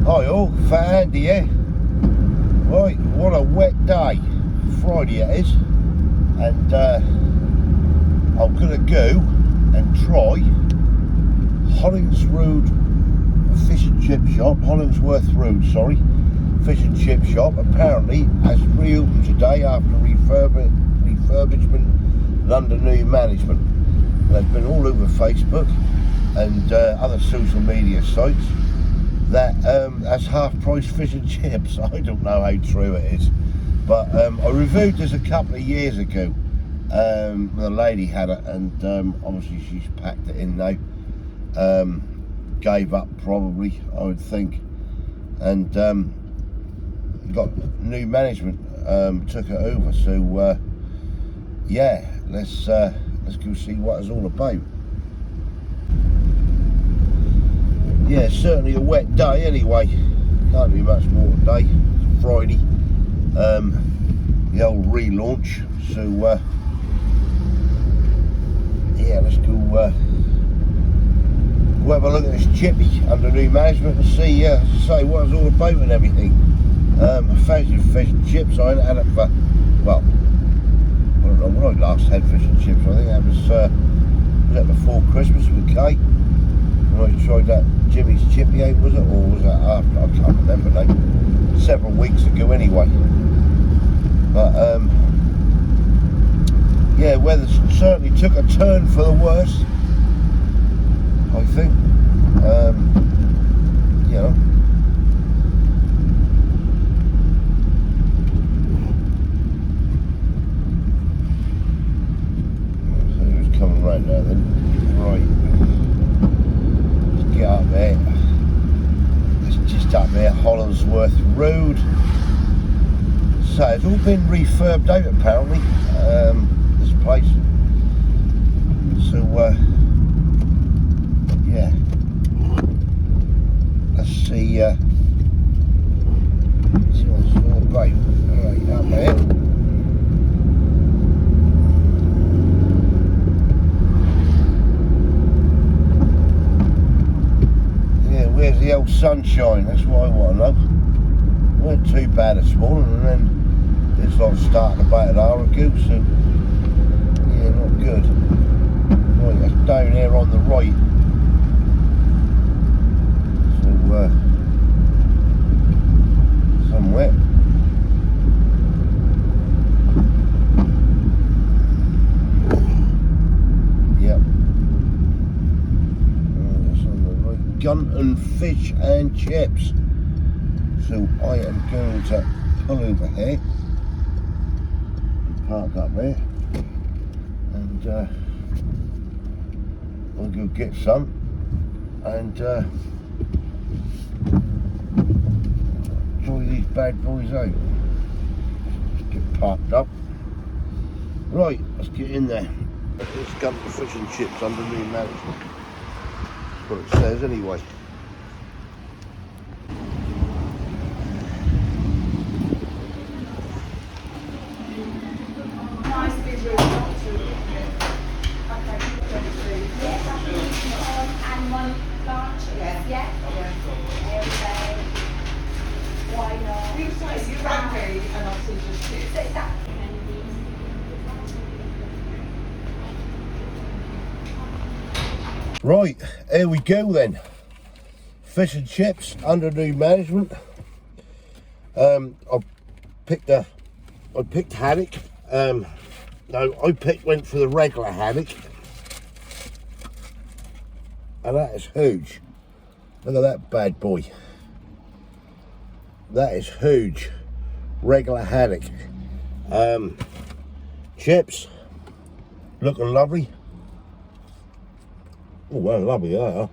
Hi all, Fat Andy here. Right, what a wet day. Friday it is. And I'm going to go and try Hollingsworth Fish and Chip Shop, Hollingsworth Road, sorry. Fish and Chip Shop apparently has reopened today after refurbishment under new management. They've been all over Facebook and other social media sites that that's half price fish and chips. I don't know how true it is, but I reviewed this a couple of years ago. The lady had it, and obviously she's packed it in now. Gave up probably, I would think, and got new management took it over. So yeah, let's go see what it's all about. Yeah, certainly a wet day anyway. Can't be much more today. It's Friday. The old relaunch. So yeah, let's go have a look at this Chippy under new management and see say what it's all about and everything. I fancy fish and chips. I ain't had it for, well, I don't know when I last had fish and chips. I think that was that before Christmas with Kate. I tried that Jimmy's Chippy out, was it? Or was that after? I can't remember now. Several weeks ago anyway. But yeah, weather certainly took a turn for the worse, I think. You know. So who's coming right now then? Right. Get up there. It's just up there, Hollingsworth Road. So it's all been refurbed out apparently, this place. So yeah, let's see what it's all about. Right, up there. Where's the old sunshine? That's what I want to know. It weren't too bad this morning, and then it's like starting about an hour ago, so yeah, not good. Right, that's down there on the right. So somewhere. Yep. Gunton Fish and Chips. So I am going to pull over here, park up there, and I'll go get some and try these bad boys out. Just get parked up. Right, let's get in there. It's Gunton Fish and Chips under new management. What it says anyway. And one large, yeah. Why not? You say you rugby and obviously just chips. So that. Right, here we go then. Fish and chips under new management. I picked haddock. No, I went for the regular haddock, and that is huge. Look at that bad boy. That is huge. Regular haddock. Chips, looking lovely. Oh, well, lovely they are.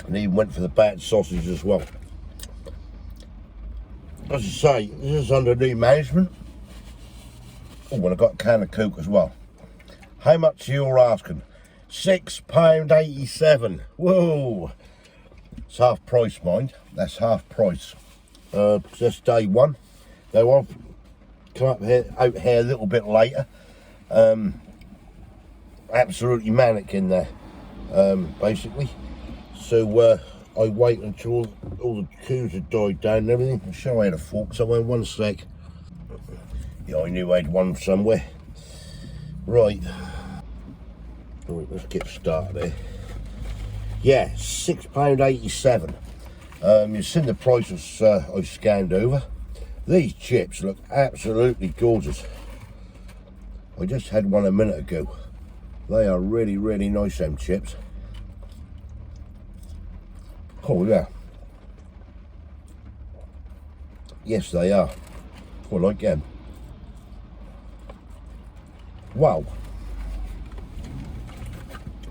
And even went for the battered sausage as well. As I say, this is under new management. Oh, well, I got a can of Coke as well. How much you're asking? £6.87. Whoa! It's half price, mind. That's half price. Just day one. Now I've come out here a little bit later. Absolutely manic in there, basically. So I wait until all the coos had died down and everything. I'll show I had a fork somewhere, one sec. Yeah, I knew I had one somewhere. Right, let's get started here. Yeah, £6.87. You've seen the prices I've scanned over. These chips look absolutely gorgeous. I just had one a minute ago. They are really, really nice, them chips. Oh yeah. Yes, they are. I like them. Wow.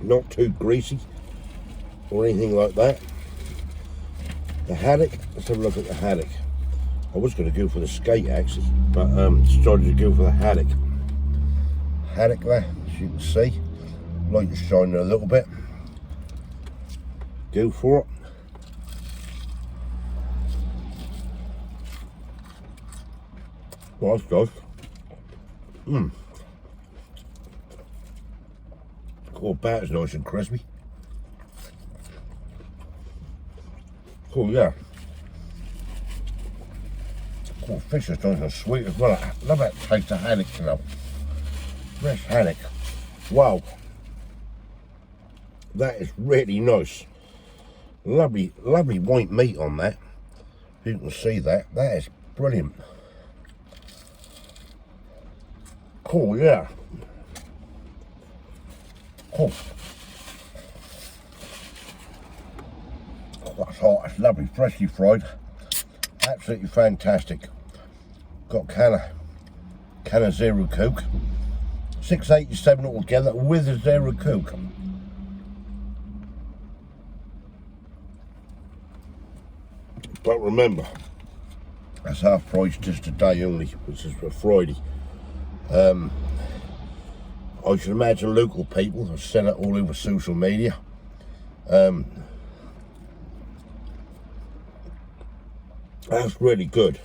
Not too greasy or anything like that. The haddock, let's have a look at the haddock. I was going to go for the skate axes, but decided to go for the haddock. Haddock there, as you can see. Light is shining a little bit. Go for it. Nice, guys. Oh, batter's nice and crispy. Oh yeah. Oh, fish is nice and sweet as well. I love that taste of haddock, you know. Fresh haddock. Wow. That is really nice. Lovely, lovely white meat on that. You can see that. That is brilliant. Oh yeah. Oh, that's hot, that's lovely, freshly fried. Absolutely fantastic. Got a can of Zero Coke. £6.87 altogether with a Zero Coke. But remember, that's half price just today only, which is for Friday. I should imagine local people have sent it all over social media. That's really good.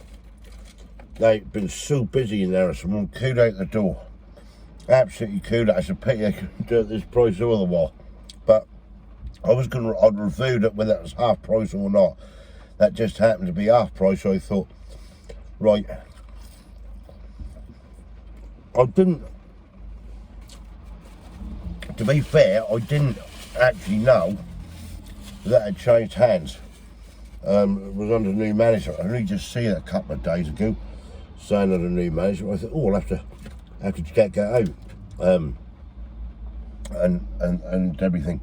They've been so busy in there, someone cooed out the door. Absolutely cooed out. It's a pity I couldn't do it this price otherwise. But I'd reviewed it whether it was half price or not. That just happened to be half price, so I thought, right. To be fair, I didn't actually know that it changed hands. It was under new management. I only just seen it a couple of days ago, saying under new management. I thought, oh, I'll have to check that out, and everything.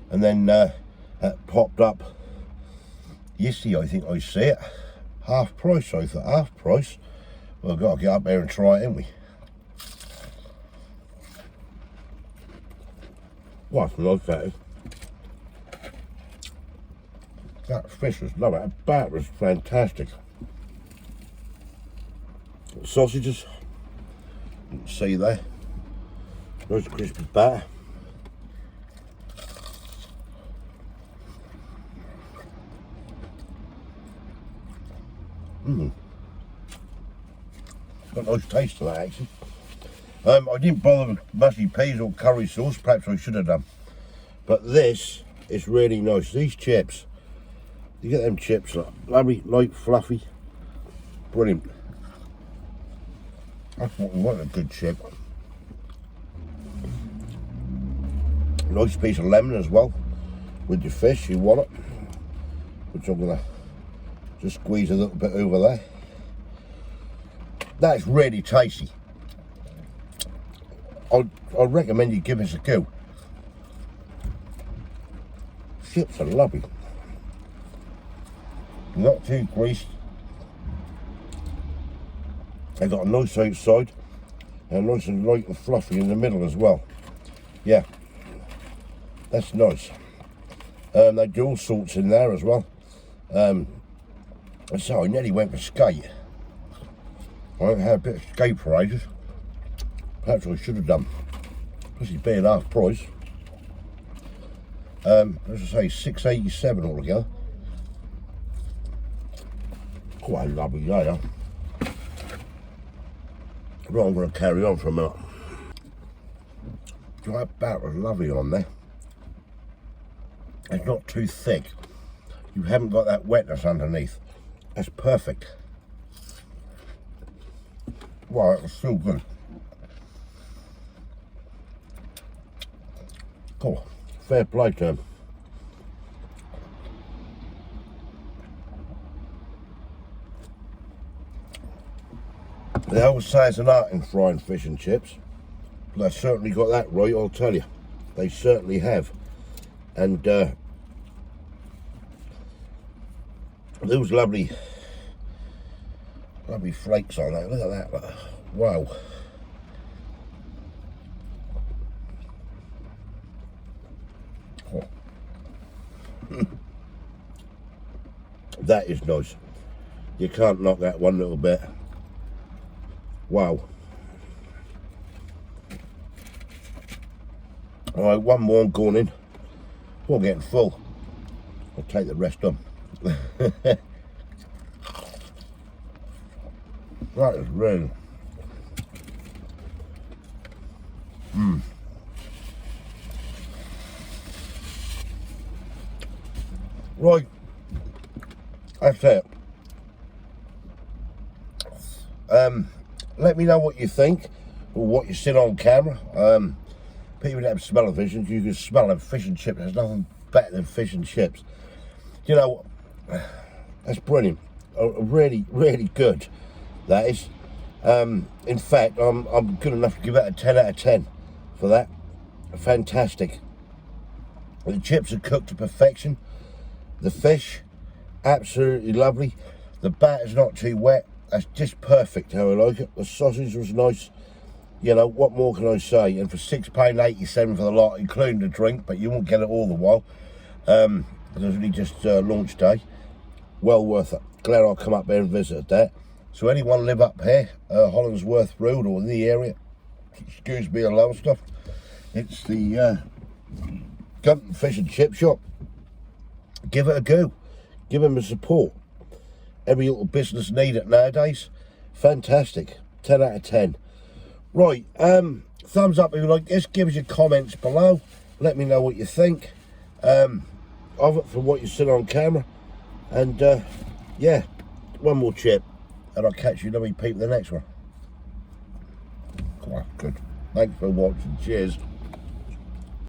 And then it popped up yesterday. I think I see it half price. So I thought, half price. Well, I've got to get up there and try it, ain't we? What a nice that is. That fish was lovely. That batter was fantastic. The sausages, you can see there. Nice crispy batter. Got a nice taste to that actually. I didn't bother with mushy peas or curry sauce, perhaps I should have done. But this is really nice. These chips, you get them chips, lovely, light, fluffy, brilliant. That's what we want, a good chip. Nice piece of lemon as well, with your fish, you want it. Which I'm gonna just squeeze a little bit over there. That's really tasty. I'd recommend you give this a go. Chips are lovely. Not too greased. They got a nice outside and nice and light and fluffy in the middle as well. Yeah, that's nice. They do all sorts in there as well. So I nearly went for skate. I haven't had a bit of skate for ages. Perhaps I should have done. Plus it's being half price. As I say, £6.87 altogether. Quite lovely they are. Right, I'm going to carry on for a minute. That batter was lovely on there. It's not too thick. you haven't got that wetness underneath. That's perfect. Wow, that was so good. Cool. Fair play to him. They always say it's an art in frying fish and chips. But they've certainly got that right, I'll tell you. They certainly have. And those lovely flakes on that. Look at that. Wow. Oh. That is nice. You can't knock that one little bit. Wow. Alright, one more going in. We're getting full. I'll take the rest on. That is really. Right. That's it. Let me know what you think or what you see on camera. People that have smell-o-visions, you can smell them. Fish and chips, there's nothing better than fish and chips. You know, that's brilliant. Really, really good, that is. In fact, I'm good enough to give it a 10 out of 10 for that. Fantastic. The chips are cooked to perfection. The fish, absolutely lovely. The batter's not too wet. That's just perfect how I like it. The sausage was nice. You know, what more can I say? And for £6.87 for the lot, including the drink, but you won't get it all the while. It was only just launch day. Well worth it. Glad I'll come up there and visit that. So anyone live up here, Hollingsworth Road or in the area, excuse me, a Lowestoft, it's the Gunton Fish and Chip shop. Give it a go. Give them a support. Every little business need it nowadays. Fantastic. 10 out of 10. Right, thumbs up if you like this. Give us your comments below. Let me know what you think of it from what you see on camera. And yeah, one more chip. And I'll catch you lovely people the next one. Quite good. Thanks for watching. Cheers.